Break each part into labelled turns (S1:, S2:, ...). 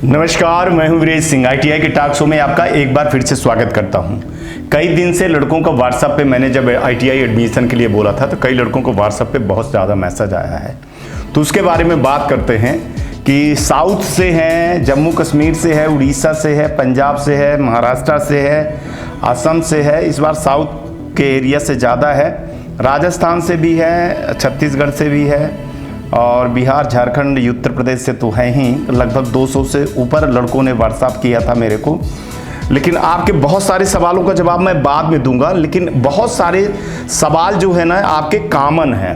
S1: नमस्कार, मैं हूं वीरेश सिंह। ITI के टॉक शो में आपका एक बार फिर से स्वागत करता हूं। कई दिन से लड़कों को व्हाट्सएप पे मैंने जब ITI एडमिशन के लिए बोला था तो कई लड़कों को व्हाट्सएप पे बहुत ज़्यादा मैसेज आया है, तो उसके बारे में बात करते हैं कि साउथ से हैं, जम्मू कश्मीर से है, उड़ीसा से है, पंजाब से है, महाराष्ट्र से है, असम से है। इस बार साउथ के एरिया से ज़्यादा है, राजस्थान से भी है, छत्तीसगढ़ से भी है और बिहार, झारखंड, उत्तर प्रदेश से तो है ही। लगभग 200 से ऊपर लड़कों ने व्हाट्सएप किया था मेरे को। लेकिन आपके बहुत सारे सवालों का जवाब मैं बाद में दूंगा, लेकिन बहुत सारे सवाल जो है ना आपके कॉमन हैं।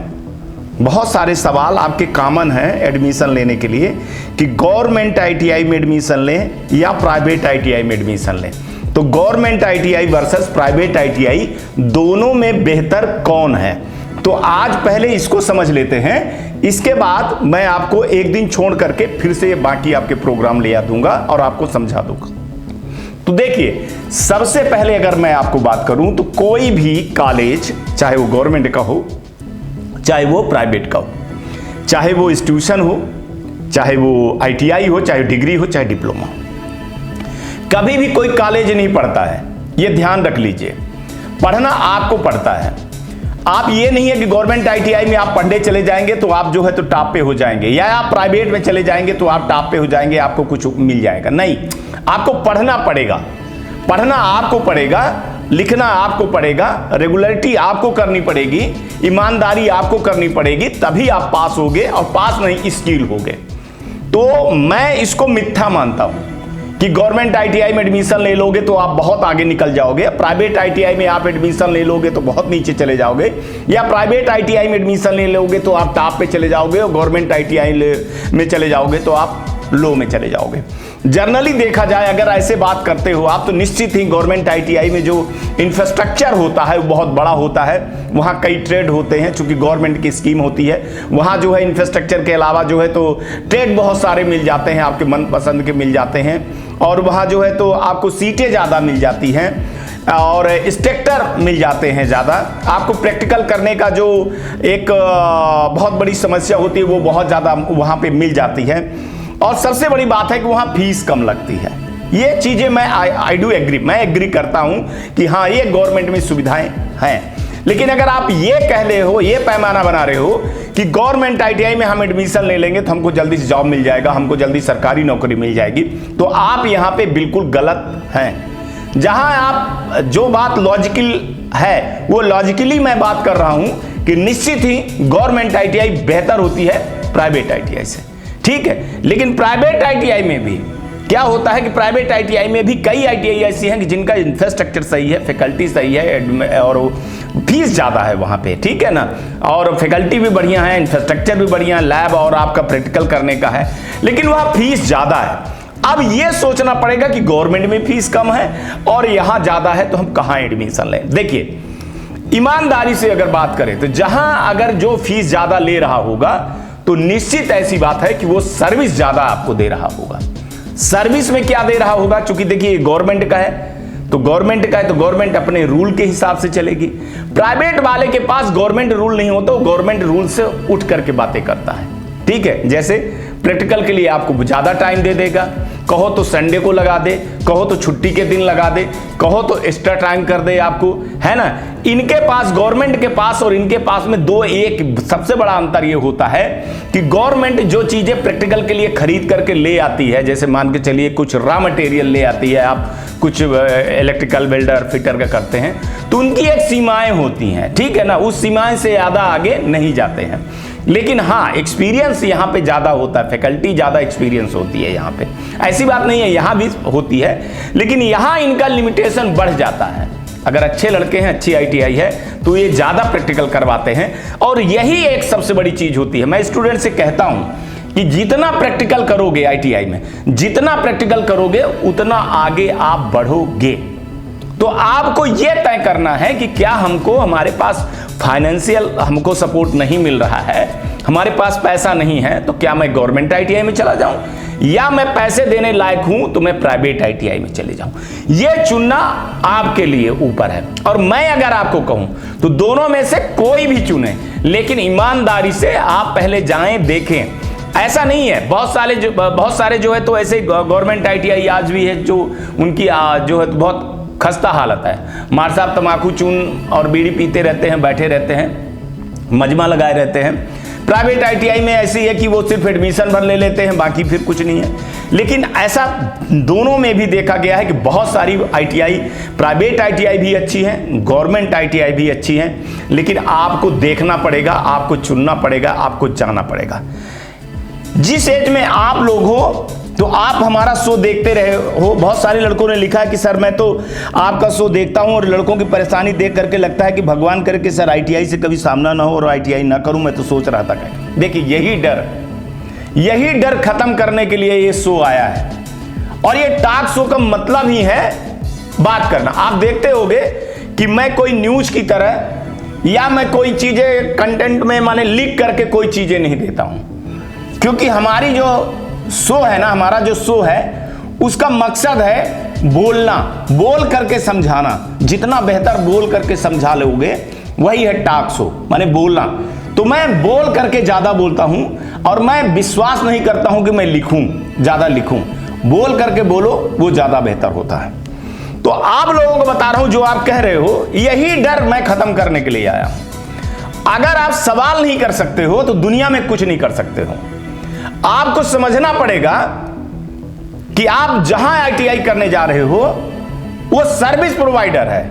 S1: बहुत सारे सवाल आपके कॉमन हैं एडमिशन लेने के लिए कि गवर्नमेंट ITI में एडमिशन लें या प्राइवेट ITI में एडमिशन लें। तो government ITI versus private ITI दोनों में बेहतर कौन है, तो आज पहले इसको समझ लेते हैं। इसके बाद मैं आपको एक दिन छोड़ करके फिर से बाकी आपके प्रोग्राम ले आ दूंगा और आपको समझा दूंगा। तो देखिए, सबसे पहले अगर मैं आपको बात करूं तो कोई भी कॉलेज, चाहे वो गवर्नमेंट का हो, चाहे वो प्राइवेट का हो, चाहे वो इंस्टीट्यूशन हो, चाहे वो ITI हो, चाहे डिग्री हो, चाहे डिप्लोमा हो, कभी भी कोई कॉलेज नहीं पढ़ता है। ये ध्यान रख लीजिए, पढ़ना आपको पड़ता है। आप ये नहीं है कि गवर्नमेंट ITI में आप पढ़ने चले जाएंगे तो आप जो है तो टॉप पे हो जाएंगे, या आप प्राइवेट में चले जाएंगे तो आप टॉप पे हो जाएंगे, आपको कुछ मिल जाएगा। नहीं, आपको पढ़ना पड़ेगा। पढ़ना आपको पड़ेगा, लिखना आपको पड़ेगा, रेगुलरिटी आपको करनी पड़ेगी, ईमानदारी आपको करनी पड़ेगी, तभी आप पास होगे, और पास नहीं स्किल होगे। तो मैं इसको मिथ्या मानता हूं कि गवर्नमेंट ITI में एडमिशन ले लोगे तो आप बहुत आगे निकल जाओगे, प्राइवेट ITI में आप एडमिशन ले लोगे तो बहुत नीचे चले जाओगे, या प्राइवेट ITI में एडमिशन ले लोगे तो आप टॉप पे चले जाओगे और गवर्नमेंट ITI में चले जाओगे तो आप लो में चले जाओगे। जनरली देखा जाए, अगर ऐसे बात करते हो आप, तो निश्चित ही गवर्नमेंट ITI में जो इंफ्रास्ट्रक्चर होता है वो बहुत बड़ा होता है। वहाँ कई ट्रेड होते हैं, चूंकि गवर्नमेंट की स्कीम होती है। वहाँ जो है इंफ्रास्ट्रक्चर के अलावा जो है तो ट्रेड बहुत सारे मिल जाते हैं, आपके मनपसंद के मिल जाते हैं, और वहाँ जो है तो आपको सीटें ज़्यादा मिल जाती हैं और इंस्ट्रक्टर मिल जाते हैं ज़्यादा। आपको प्रैक्टिकल करने का जो एक बहुत बड़ी समस्या होती है वो बहुत ज़्यादा वहाँ पे मिल जाती है। और सबसे बड़ी बात है कि वहाँ फीस कम लगती है। ये चीज़ें मैं आई डू एग्री, मैं एग्री करता हूँ कि हाँ, ये गवर्नमेंट में सुविधाएं हैं। लेकिन अगर आप ये कह रहे हो, ये पैमाना बना रहे हो कि गवर्नमेंट ITI में हम एडमिशन ले लेंगे तो हमको जल्दी से जॉब मिल जाएगा, हमको जल्दी सरकारी नौकरी मिल जाएगी, तो आप यहाँ पे बिल्कुल गलत हैं। जहाँ आप जो बात लॉजिकल है वो लॉजिकली मैं बात कर रहा हूँ कि निश्चित ही गवर्नमेंट ITI बेहतर होती है प्राइवेट ITI से, ठीक है। लेकिन प्राइवेट ITI में भी क्या होता है कि प्राइवेट ITI में भी कई ITI ऐसी हैं कि जिनका इंफ्रास्ट्रक्चर सही है, फैकल्टी सही है और फीस ज़्यादा है वहाँ पे, ठीक है ना, और फैकल्टी भी बढ़िया है, इंफ्रास्ट्रक्चर भी बढ़िया है, लैब और आपका प्रैक्टिकल करने का है, लेकिन वहाँ फीस ज़्यादा है। अब ये सोचना पड़ेगा कि गवर्नमेंट में फीस कम है और यहाँ ज़्यादा है, तो हम कहाँ एडमिशन लें। देखिए, ईमानदारी से अगर बात करें तो जहाँ अगर जो फीस ज़्यादा ले रहा होगा तो निश्चित ऐसी बात है कि वो सर्विस ज़्यादा आपको दे रहा होगा। सर्विस में क्या दे रहा होगा, चूंकि देखिए गवर्नमेंट का है तो गवर्नमेंट का है तो गवर्नमेंट अपने रूल के हिसाब से चलेगी। प्राइवेट वाले के पास गवर्नमेंट रूल नहीं होता, वो गवर्नमेंट रूल से उठ करके बातें करता है, ठीक है। जैसे प्रैक्टिकल के लिए आपको ज़्यादा टाइम दे देगा, कहो तो संडे को लगा दे, कहो तो छुट्टी के दिन लगा दे, कहो तो एक्स्ट्रा टाइम कर दे आपको, है ना। इनके पास, गवर्नमेंट के पास और इनके पास में एक सबसे बड़ा अंतर ये होता है कि गवर्नमेंट जो चीज़ें प्रैक्टिकल के लिए खरीद करके ले आती है, जैसे मान के चलिए कुछ रॉ मटेरियल ले आती है, आप कुछ इलेक्ट्रिकल वेल्डर फिटर का करते हैं, तो उनकी एक सीमाएं होती हैं, ठीक है ना, उस सीमाएं से ज़्यादा आगे नहीं जाते हैं। लेकिन हाँ, एक्सपीरियंस यहाँ पे ज़्यादा होता है, फैकल्टी ज़्यादा एक्सपीरियंस होती है यहाँ पे। ऐसी बात नहीं है, यहाँ भी होती है, लेकिन यहाँ इनका लिमिटेशन बढ़ जाता है। अगर अच्छे लड़के हैं, अच्छी ITI है, तो ये ज़्यादा प्रैक्टिकल करवाते हैं, और यही एक सबसे बड़ी चीज़ होती है। मैं स्टूडेंट से कहता हूँ कि जितना प्रैक्टिकल करोगे ITI में, जितना प्रैक्टिकल करोगे उतना आगे आप बढ़ोगे। तो आपको यह तय करना है कि क्या हमको, हमारे पास फाइनेंशियल हमको सपोर्ट नहीं मिल रहा है, हमारे पास पैसा नहीं है, तो क्या मैं गवर्नमेंट ITI में चला जाऊं, या मैं पैसे देने लायक हूं तो मैं प्राइवेट ITI में चले जाऊं। यह चुनना आपके लिए ऊपर है। और मैं अगर आपको कहूं तो दोनों में से कोई भी चुने, लेकिन ईमानदारी से आप पहले जाएं, देखें
S2: ऐसा नहीं है, बहुत सारे जो है तो ऐसे गवर्नमेंट ITI आज भी है जो उनकी जो है तो बहुत खस्ता हालत है। मार साहब तम्बाकू चून और बीड़ी पीते रहते हैं, बैठे रहते हैं, मजमा लगाए रहते हैं। प्राइवेट ITI में ऐसी है कि वो सिर्फ एडमिशन भर ले लेते हैं, बाकी फिर कुछ नहीं है। लेकिन ऐसा दोनों में भी देखा गया है कि बहुत सारी ITI, प्राइवेट ITI भी अच्छी हैं, गवर्नमेंट ITI भी अच्छी हैं, लेकिन आपको देखना पड़ेगा, आपको चुनना पड़ेगा, आपको जाना पड़ेगा। जिस एज में आप लोग हो तो आप हमारा शो देखते रहे हो। बहुत सारे लड़कों ने लिखा है कि सर मैं तो आपका शो देखता हूं और लड़कों की परेशानी देख करके लगता है कि भगवान करे कि सर ITI से कभी सामना ना हो और ITI ना करूं, मैं तो सोच रहा था। देखिए यही डर खत्म करने के लिए ये शो आया है, और ये टॉक शो का मतलब ही है बात करना। आप देखते होंगे कि मैं कोई न्यूज की तरह या मैं कोई चीजें कंटेंट में माने लिख करके कोई चीजें नहीं देता हूं, क्योंकि हमारी जो शो है ना, हमारा जो शो है उसका मकसद है बोलना, बोल करके समझाना। जितना बेहतर बोल करके समझा लोगे वही है टॉक शो, माने बोलना। तो मैं बोल करके ज्यादा बोलता हूं और मैं विश्वास नहीं करता हूं कि मैं ज्यादा लिखूं। बोल करके बोलो, वो ज्यादा बेहतर होता है। तो आप लोगों को बता रहा हूं, जो आप कह रहे हो यही डर मैं खत्म करने के लिए आया हूं। अगर आप सवाल नहीं कर सकते हो तो दुनिया में कुछ नहीं कर सकते हो। आपको समझना पड़ेगा कि आप जहां ITI करने जा रहे हो वो सर्विस प्रोवाइडर है,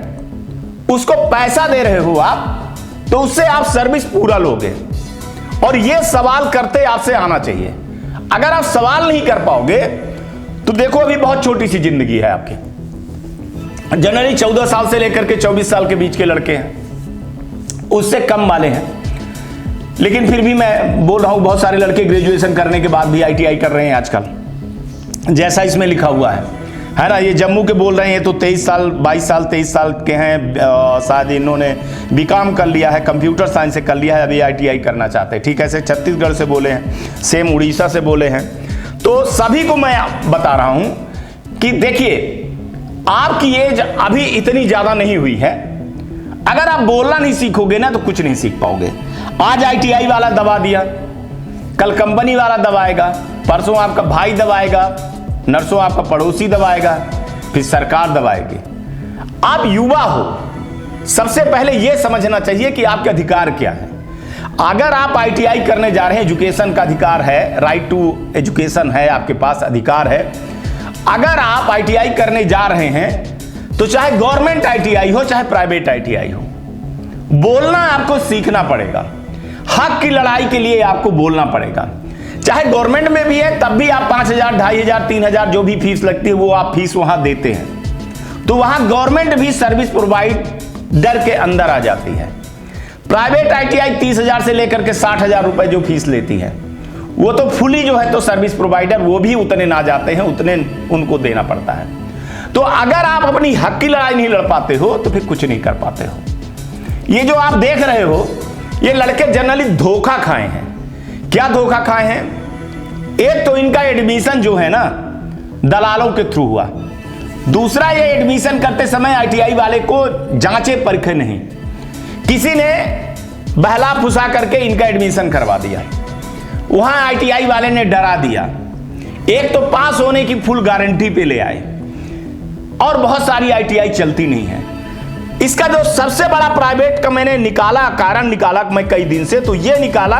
S2: उसको पैसा दे रहे हो आप, तो उससे आप सर्विस पूरा लोगे। और ये सवाल करते आपसे आना चाहिए। अगर आप सवाल नहीं कर पाओगे तो देखो अभी बहुत छोटी सी जिंदगी है आपकी। जनरली 14 साल से लेकर के 24 साल के बीच के लड़के हैं, उससे कम वाले हैं, लेकिन फिर भी मैं बोल रहा हूं बहुत सारे लड़के ग्रेजुएशन करने के बाद भी ITI कर रहे हैं आजकल, जैसा इसमें लिखा हुआ है ना। ये जम्मू के बोल रहे हैं, तो 23 साल 22 साल 23 साल के हैं, शायद इन्होंने BCom कर लिया है, कंप्यूटर साइंस से कर लिया है, अभी ITI करना चाहते हैं। ठीक है, ऐसे छत्तीसगढ़ से बोले हैं, सेम उड़ीसा से बोले हैं। तो सभी को मैं बता रहा हूं कि देखिए आपकी एज अभी इतनी ज्यादा नहीं हुई है। अगर आप बोलना नहीं सीखोगे ना तो कुछ नहीं सीख पाओगे। आज ITI वाला दबा दिया, कल कंपनी वाला दबाएगा, परसों आपका भाई दबाएगा, नरसों आपका पड़ोसी दबाएगा, फिर सरकार दबाएगी। आप युवा हो, सबसे पहले यह समझना चाहिए कि आपके अधिकार क्या है। अगर आप ITI करने जा रहे हैं, एजुकेशन का अधिकार है, राइट टू एजुकेशन है, आपके पास अधिकार है। अगर आप ITI करने जा रहे हैं तो चाहे गवर्नमेंट ITI हो चाहे प्राइवेट ITI हो, बोलना आपको सीखना पड़ेगा। हक की लड़ाई के लिए आपको बोलना पड़ेगा। चाहे गवर्नमेंट में भी है तब भी आप 5,000 2,500 3,000 जो भी फीस लगती है वो आप फीस वहां देते हैं, तो वहां गवर्नमेंट भी सर्विस प्रोवाइडर के अंदर आ जाती है। प्राइवेट ITI 30,000 से लेकर के 60,000 रुपए जो फीस लेती है, वो तो फुली जो है तो सर्विस प्रोवाइडर, वो भी उतने ना जाते हैं, उतने उनको देना पड़ता है। तो अगर आप अपनी हक की लड़ाई नहीं लड़ पाते हो तो फिर कुछ नहीं कर पाते हो। ये जो आप देख रहे हो, ये लड़के जनरली धोखा खाए हैं। क्या धोखा खाए हैं? एक तो इनका एडमिशन जो है ना दलालों के थ्रू हुआ, दूसरा ये एडमिशन करते समय ITI वाले को जांचे परखे नहीं, किसी ने बहला फुसा करके इनका एडमिशन करवा दिया। वहां ITI वाले ने डरा दिया। एक तो पास होने की फुल गारंटी पे ले आए, और बहुत सारी ITI चलती नहीं है। इसका जो सबसे बड़ा प्राइवेट का मैंने निकाला, कारण निकाला मैं कई दिन से, तो ये निकाला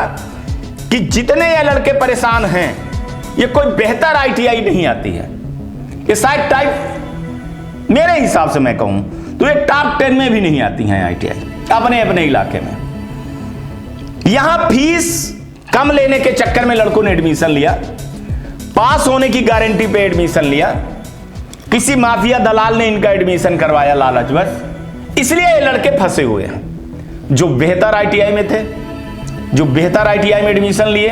S2: कि जितने ये लड़के परेशान हैं, ये कोई बेहतर ITI नहीं आती है। ये शायद टाइप मेरे हिसाब से मैं कहूं तो ये टॉप 10 में भी नहीं आती हैं ITI अपने अपने इलाके में। यहां फीस कम लेने के चक्कर में लड़कों ने एडमिशन लिया, पास होने की गारंटी पे एडमिशन लिया, किसी माफिया दलाल ने इनका एडमिशन करवाया लालचवश, इसलिए ये लड़के फंसे हुए हैं। जो बेहतर ITI में थे, जो बेहतर ITI में एडमिशन लिए,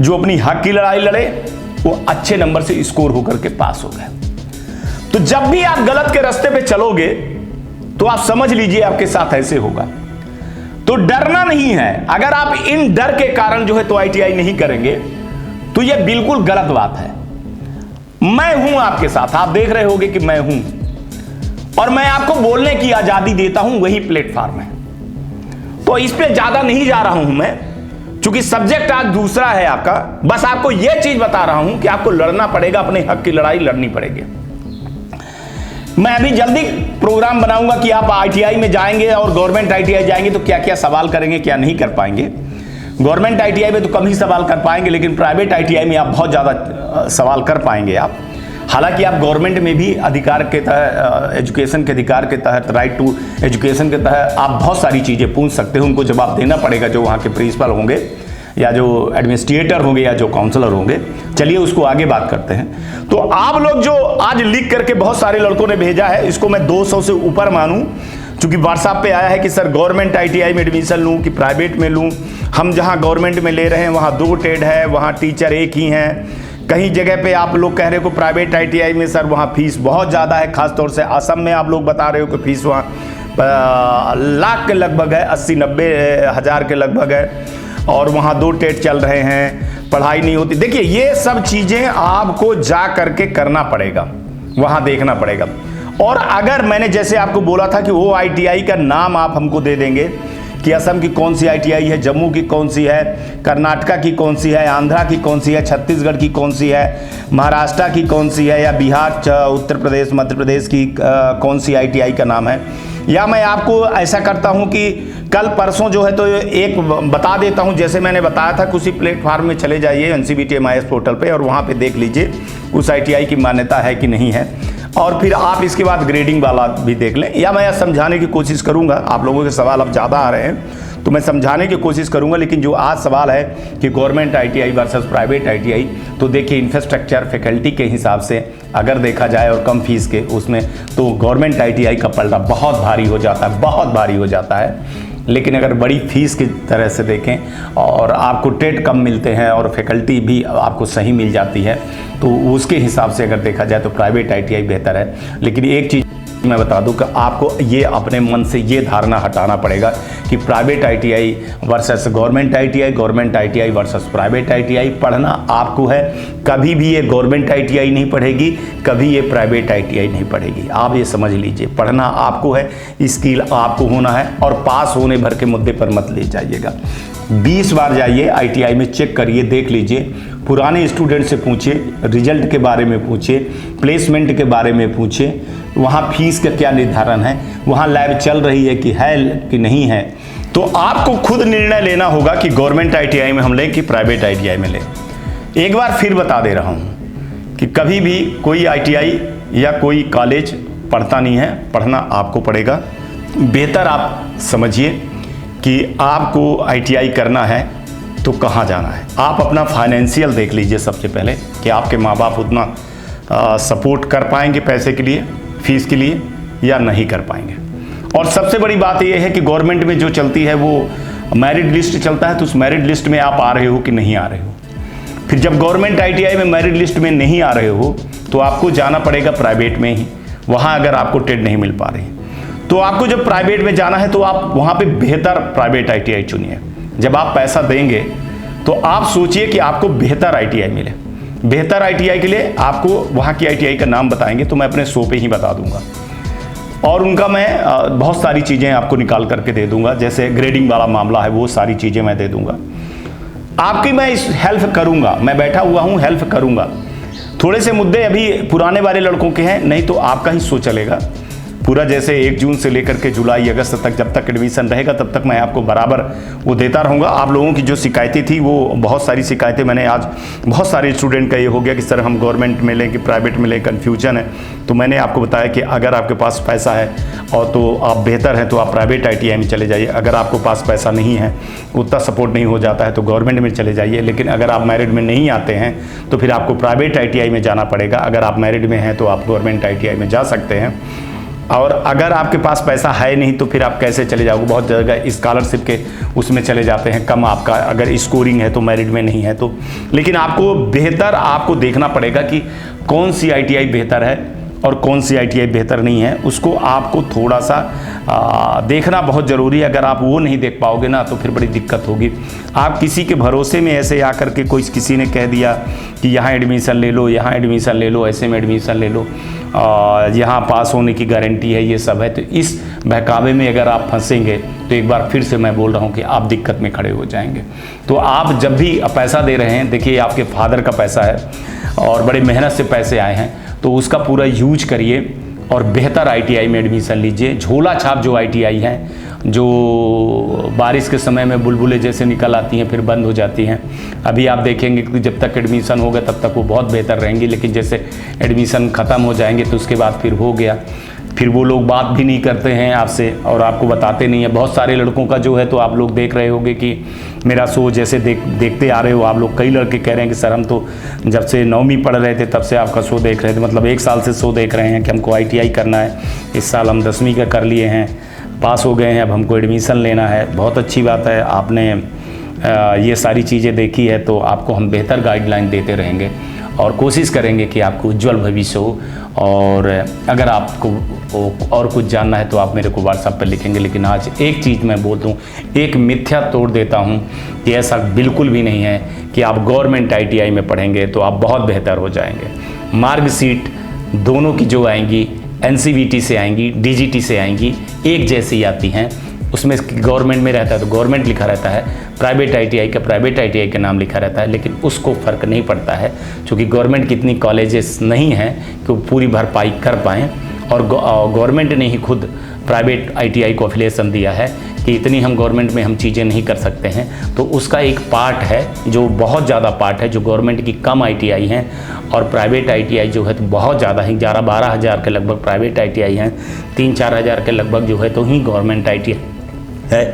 S2: जो अपनी हक की लड़ाई लड़े, वो अच्छे नंबर से स्कोर होकर के पास हो गए। तो जब भी आप गलत के रास्ते पे चलोगे तो आप समझ लीजिए आपके साथ ऐसे होगा। तो डरना नहीं है। अगर आप इन डर के कारण जो है तो ITI नहीं करेंगे तो यह बिल्कुल गलत बात है। मैं हूं आपके साथ, आप देख रहे होंगे कि मैं हूं, और मैं आपको बोलने की आजादी देता हूं, वही प्लेटफॉर्म है। तो इस पे ज्यादा नहीं जा रहा हूं मैं, चूंकि सब्जेक्ट आज दूसरा है आपका, बस आपको यह चीज बता रहा हूं कि आपको लड़ना पड़ेगा, अपने हक की लड़ाई लड़नी पड़ेगी। मैं अभी जल्दी प्रोग्राम बनाऊंगा कि आप आईटीआई में जाएंगे और गवर्नमेंट आईटीआई जाएंगे तो क्या क्या सवाल करेंगे, क्या नहीं कर पाएंगे। गवर्नमेंट आईटीआई में तो कम ही सवाल कर पाएंगे, लेकिन प्राइवेट आईटीआई में आप बहुत ज़्यादा सवाल कर पाएंगे आप। हालांकि आप गवर्नमेंट में भी अधिकार के तहत, एजुकेशन के अधिकार के तहत, राइट टू एजुकेशन के तहत आप बहुत सारी चीज़ें पूछ सकते हो, उनको जवाब देना पड़ेगा जो वहाँ के प्रिंसिपल होंगे या जो एडमिनिस्ट्रेटर होंगे या जो काउंसलर होंगे। चलिए उसको आगे बात करते हैं। तो आप लोग जो आज लिख करके बहुत सारे लड़कों ने भेजा है, इसको मैं 200 से ऊपर मानूं, चूंकि व्हाट्सएप पे आया है कि सर गवर्नमेंट आईटीआई में एडमिशन लूं कि प्राइवेट में लूं। हम जहां गवर्नमेंट में ले रहे हैं वहां 2 टेड है, वहां टीचर एक ही हैं। कहीं जगह पे आप लोग कह रहे हो प्राइवेट आईटीआई में सर वहां फीस बहुत ज़्यादा है, खासतौर से असम में आप लोग बता रहे हो कि फीस वहाँ लाख के लगभग है, 80-90 हज़ार के लगभग है, और वहाँ 2 टेट चल रहे हैं, पढ़ाई नहीं होती। देखिए ये सब चीज़ें आपको जा करके करना पड़ेगा, वहाँ देखना पड़ेगा। और अगर मैंने जैसे आपको बोला था कि वो आईटीआई का नाम आप हमको दे देंगे कि असम की कौन सी आईटीआई है, जम्मू की कौन सी है, कर्नाटका की कौन सी है, आंध्रा की कौन सी है, छत्तीसगढ़ की कौन सी है, महाराष्ट्र की कौन सी है, या बिहार, उत्तर प्रदेश, मध्य प्रदेश की कौन सी आईटीआई का नाम है। या मैं आपको ऐसा करता हूं कि कल परसों जो है तो एक बता देता हूं, जैसे मैंने बताया था, किसी प्लेटफार्म में चले जाइए NCBT-MIS पोर्टल पे और वहां पे देख लीजिए उस आईटीआई की मान्यता है कि नहीं है, और फिर आप इसके बाद ग्रेडिंग वाला भी देख लें। या मैं समझाने की कोशिश करूंगा, आप लोगों के सवाल अब ज़्यादा आ रहे हैं तो मैं समझाने की कोशिश करूंगा। लेकिन जो आज सवाल है कि government ITI versus private ITI, तो देखिए इंफ्रास्ट्रक्चर, फैकल्टी के हिसाब से अगर देखा जाए और कम फीस के उसमें, तो गवर्नमेंट आईटीआई का पलड़ा बहुत भारी हो जाता है, बहुत भारी हो जाता है। लेकिन अगर बड़ी फीस की तरह से देखें और आपको टेट कम मिलते हैं और फैकल्टी भी आपको सही मिल जाती है, तो उसके हिसाब से अगर देखा जाए तो प्राइवेट आईटीआई बेहतर है। लेकिन एक चीज़ मैं बता दूं कि आपको ये अपने मन से ये धारणा हटाना पड़ेगा कि private ITI versus government ITI, government ITI versus private ITI. पढ़ना आपको है, कभी भी ये गवर्नमेंट आईटीआई नहीं पढ़ेगी, कभी ये प्राइवेट आईटीआई नहीं पढ़ेगी। आप ये समझ लीजिए, पढ़ना आपको है, स्किल आपको होना है, और पास होने भर के मुद्दे पर मत ले जाइएगा। 20 बार जाइए आईटीआई में, चेक करिए, देख लीजिए, पुराने स्टूडेंट से पूछिए, रिजल्ट के बारे में पूछिए, प्लेसमेंट के बारे में पूछिए, वहाँ फीस का क्या निर्धारण है, वहाँ लैब चल रही है कि नहीं है। तो आपको खुद निर्णय लेना होगा कि गवर्नमेंट आईटीआई में हम लें कि प्राइवेट आईटीआई में लें। एक बार फिर बता दे रहा हूँ कि कभी भी कोई आईटीआई या कोई कॉलेज पढ़ता नहीं है, पढ़ना आपको पड़ेगा। बेहतर आप समझिए कि आपको आईटीआई करना है तो कहाँ जाना है। आप अपना फाइनेंशियल देख लीजिए सबसे पहले कि आपके माँ बाप उतना सपोर्ट कर पाएंगे पैसे के लिए, फीस के लिए, या नहीं कर पाएंगे। और सबसे बड़ी बात यह है कि गवर्नमेंट में जो चलती है वो मेरिट लिस्ट चलता है, तो उस मेरिट लिस्ट में आप आ रहे हो कि नहीं आ रहे हो। फिर जब गवर्नमेंट आईटीआई में मेरिट लिस्ट में नहीं आ रहे हो तो आपको जाना पड़ेगा प्राइवेट में ही। वहाँ अगर आपको टेट नहीं मिल पा रही तो आपको जब प्राइवेट में जाना है तो आप वहाँ पे बेहतर प्राइवेट आईटीआई चुनिए। जब आप पैसा देंगे तो आप सोचिए कि आपको बेहतर आईटीआई मिले। बेहतर आईटीआई के लिए आपको वहाँ की आईटीआई का नाम बताएंगे तो मैं अपने शो पे ही बता दूंगा, और उनका मैं बहुत सारी चीज़ें आपको निकाल करके दे दूंगा। जैसे ग्रेडिंग वाला मामला है वो सारी चीज़ें मैं दे दूंगा, आपकी मैं इस हेल्प करूंगा, मैं बैठा हुआ हूँ, हेल्प करूंगा। थोड़े से मुद्दे अभी पुराने वाले लड़कों के हैं, नहीं तो आपका ही शो चलेगा पूरा। जैसे 1 जून से लेकर के जुलाई अगस्त तक जब तक एडमिशन रहेगा तब तक मैं आपको बराबर वो देता रहूँगा। आप लोगों की जो शिकायतें थी वो बहुत सारी शिकायतें मैंने आज बहुत सारे स्टूडेंट का ये हो गया कि सर हम गवर्नमेंट में लें कि प्राइवेट में लें, कन्फ्यूजन है। तो मैंने आपको बताया कि अगर आपके पास पैसा है और तो आप बेहतर हैं तो आप प्राइवेट आईटीआई में चले जाइए। अगर आपको पास पैसा नहीं है, उतना सपोर्ट नहीं हो जाता है तो गवर्नमेंट में चले जाइए। लेकिन अगर आप मेरिट में नहीं आते हैं तो फिर आपको प्राइवेट आईटीआई में जाना पड़ेगा। अगर आप मेरिट में हैं तो आप गवर्नमेंट आईटीआई में जा सकते हैं। और अगर आपके पास पैसा है नहीं तो फिर आप कैसे चले जाओगे। बहुत जगह स्कॉलरशिप के उसमें चले जाते हैं, कम आपका अगर स्कोरिंग है तो मेरिट में नहीं है तो। लेकिन आपको बेहतर आपको देखना पड़ेगा कि कौन सी आईटीआई बेहतर है और कौन सी आईटीआई बेहतर नहीं है, उसको आपको थोड़ा सा देखना बहुत ज़रूरी है। अगर आप वो नहीं देख पाओगे ना तो फिर बड़ी दिक्कत होगी। आप किसी के भरोसे में ऐसे आकर के किसी ने कह दिया कि यहाँ एडमिशन ले लो, यहाँ एडमिशन ले लो, ऐसे में एडमिशन ले लो, यहाँ पास होने की गारंटी है, ये सब है, तो इस बहकावे में अगर आप फंसेंगे तो एक बार फिर से मैं बोल रहा हूँ कि आप दिक्कत में खड़े हो जाएंगे। तो आप जब भी पैसा दे रहे हैं, देखिए आपके फादर का पैसा है और बड़ी मेहनत से पैसे आए हैं, तो उसका पूरा यूज करिए और बेहतर ITI में एडमिशन लीजिए। झोला छाप जो ITI हैं, जो बारिश के समय में बुलबुलें जैसे निकल आती हैं फिर बंद हो जाती हैं, अभी आप देखेंगे कि जब तक एडमिशन होगा तब तक वो बहुत बेहतर रहेंगी, लेकिन जैसे एडमिशन ख़त्म हो जाएंगे तो उसके बाद फिर हो गया, फिर वो लोग बात भी नहीं करते हैं आपसे और आपको बताते नहीं हैं। बहुत सारे लड़कों का जो है, तो आप लोग देख रहे होंगे कि मेरा शो जैसे देखते आ रहे हो आप लोग, कई लड़के कह रहे हैं कि सर हम तो जब से 9वीं पढ़ रहे थे तब से आपका शो देख रहे थे, मतलब 1 साल से शो देख रहे हैं कि हमको ITI करना है। इस साल हम 10वीं का कर लिए हैं, पास हो गए हैं, अब हमको एडमिशन लेना है। बहुत अच्छी बात है, आपने ये सारी चीज़ें देखी है, तो आपको हम बेहतर गाइडलाइन देते रहेंगे और कोशिश करेंगे कि आपको उज्जवल भविष्य हो। और अगर आपको और कुछ जानना है तो आप मेरे को व्हाट्सएप पर लिखेंगे। लेकिन आज एक चीज़ मैं बोल दूँ, एक मिथ्या तोड़ देता हूँ कि ऐसा बिल्कुल भी नहीं है कि आप गवर्नमेंट ITI में पढ़ेंगे तो आप बहुत बेहतर हो जाएंगे। मार्कशीट दोनों की जो आएंगी, NCVT से आएंगी, DGT से आएंगी, एक जैसी आती हैं। उसमें गवर्नमेंट में रहता है तो गवर्नमेंट लिखा रहता है, प्राइवेट ITI का प्राइवेट ITI का नाम लिखा रहता है, लेकिन उसको फ़र्क नहीं पड़ता है क्योंकि गवर्नमेंट की इतनी कॉलेजेस नहीं हैं कि वो पूरी भरपाई कर पाएँ। और गवर्नमेंट ने ही खुद प्राइवेट ITI को अफिलिएशन दिया है कि इतनी हम गवर्नमेंट में हम चीज़ें नहीं कर सकते हैं। तो उसका एक पार्ट है जो बहुत ज़्यादा पार्ट है, जो गवर्नमेंट की कम ITI हैं और प्राइवेट ITI जो है तो बहुत ज़्यादा ही 11-12 हज़ार के लगभग प्राइवेट ITI हैं, 3-4 हज़ार के लगभग जो है तो ही गवर्नमेंट ITI है।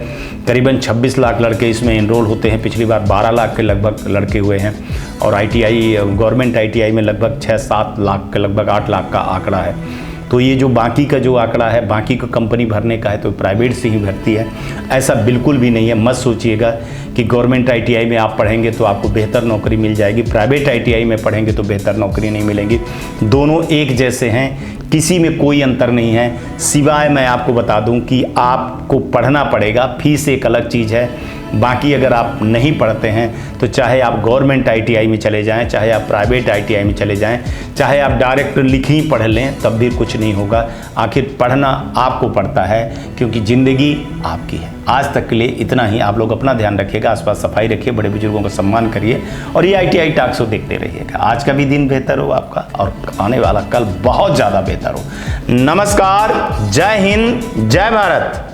S2: करीबन 26 लाख लड़के इसमें इनरोल होते हैं, पिछली बार 12 लाख के लगभग लड़के हुए हैं। और ITI गवर्नमेंट ITI में लगभग 6-7 लाख के लगभग 8 लाख का आंकड़ा है। तो ये जो बाकी का जो आंकड़ा है, बाकी को कंपनी भरने का है तो प्राइवेट से ही भरती है, ऐसा बिल्कुल भी नहीं है। मत सोचिएगा कि गवर्नमेंट ITI में आप पढ़ेंगे तो आपको बेहतर नौकरी मिल जाएगी, प्राइवेट ITI में पढ़ेंगे तो बेहतर नौकरी नहीं मिलेगी। दोनों एक जैसे हैं, किसी में कोई अंतर नहीं है। सिवाय मैं आपको बता दूं कि आपको पढ़ना पड़ेगा, फीस एक अलग चीज़ है। बाकी अगर आप नहीं पढ़ते हैं तो चाहे आप गवर्नमेंट ITI में चले जाएं, चाहे आप प्राइवेट ITI में चले जाएं, चाहे आप डायरेक्ट लिख ही पढ़ लें, तब भी कुछ नहीं होगा। आखिर पढ़ना आपको पड़ता है क्योंकि ज़िंदगी आपकी है। आज तक के लिए इतना ही। आप लोग अपना ध्यान रखिएगा, आसपास सफाई रखिए, बड़े बुजुर्गों का सम्मान करिए और ये ITI टॉक शो देखते रहिएगा। आज का भी दिन बेहतर हो आपका और आने वाला कल बहुत ज़्यादा बेहतर हो। नमस्कार, जय हिंद, जय भारत।